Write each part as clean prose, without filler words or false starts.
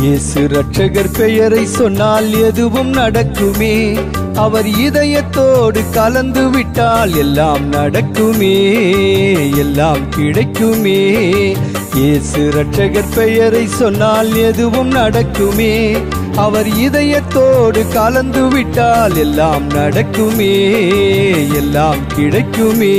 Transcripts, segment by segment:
இயேசு ரட்சகர் பெயரை சொன்னால் எதுவும் நடக்குமே. அவர் இதயத்தோடு கலந்து விட்டால் எல்லாம் நடக்குமே, எல்லாம் கிடைக்குமே. இயேசு ரட்சகர் பெயரை சொன்னால் எதுவும் நடக்குமே. அவர் இதயத்தோடு கலந்து விட்டால் எல்லாம் நடக்குமே, எல்லாம் கிடைக்குமே.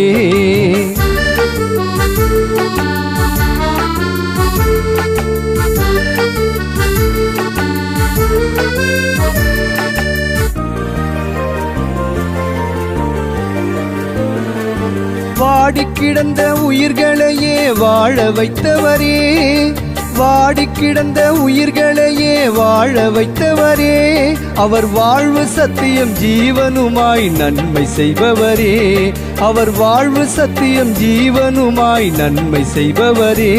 வாடி கிடந்த உயிர்களையே வாழ வைத்தவரே, வாடி கிடந்த உயிர்களையே வாழ வைத்தவரே. அவர் வாழ்வு சத்தியம் ஜீவனுமாய் நன்மை செய்பவரே, அவர் வாழ்வு சத்தியம் ஜீவனுமாய் நன்மை செய்பவரே.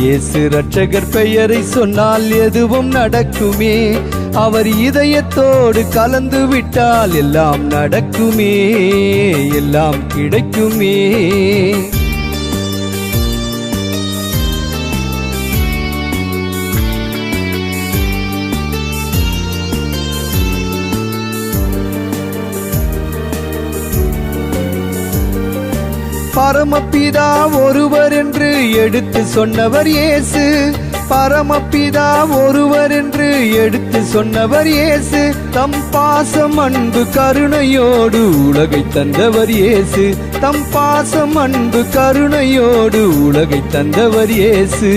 இயேசு ரட்சகர் பெயரை சொன்னால் எதுவும் நடக்குமே. அவர் இதயத்தோடு கலந்து விட்டால் எல்லாம் நடக்குமே, எல்லாம் கிடைக்குமே. பரமபிதா ஒருவர் என்று எடுத்து சொன்னவர் இயேசு, பரமபிதா ஒருவர் என்று எடுத்து சொன்னவர் இயேசு. தம் பாசம் அன்பு கருணையோடு உலகை தந்தவர் இயேசு, தம் பாசம் அன்பு கருணையோடு உலகை தந்தவர் இயேசு.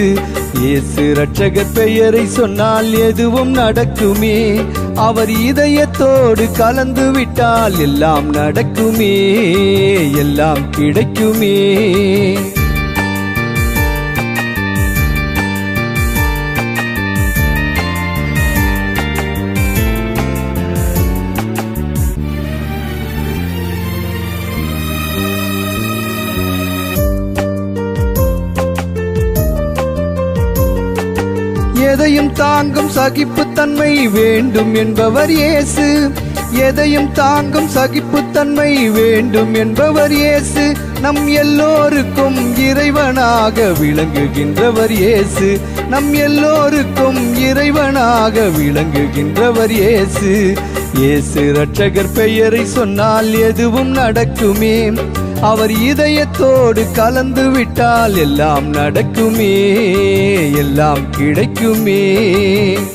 இயேசு ரட்சகர் பெயரை சொன்னால் எதுவும் நடக்குமே. அவர் இதயத்தோடு கலந்து விட்டால் எல்லாம் நடக்குமே, எல்லாம் கிடைக்குமே. எதையும் தாங்கும் சகிப்புத்தன்மை வேண்டும் என்பவர் இயேசு, எதையும் தாங்கும் சகிப்புத்தன்மை வேண்டும் என்பவர் இயேசு. நம் எல்லோருக்கும் இறைவனாக விளங்குகின்றவர் இயேசு, நம் எல்லோருக்கும் இறைவனாக விளங்குகின்றவர் இயேசு. இயேசு ரட்சகர் பெயரை சொன்னால் எதுவும் நடக்குமே. அவர் இதயத்தோடு கலந்து விட்டால் எல்லாம் நடக்குமே, எல்லாம் கிடைக்குமே.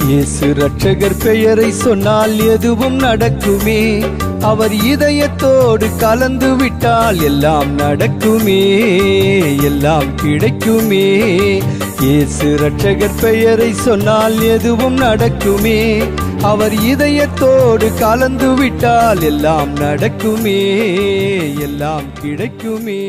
இயேசு ரட்சகர் பெயரை சொன்னால் எதுவும் நடக்குமே. அவர் இதயத்தோடு கலந்து விட்டால் எல்லாம் நடக்குமே, எல்லாம் கிடைக்குமே. இயேசு ரட்சகர் பெயரை சொன்னால் எதுவும் நடக்குமே. அவர் இதயத்தோடு கலந்து விட்டால் எல்லாம் நடக்குமே, எல்லாம் கிடைக்குமே.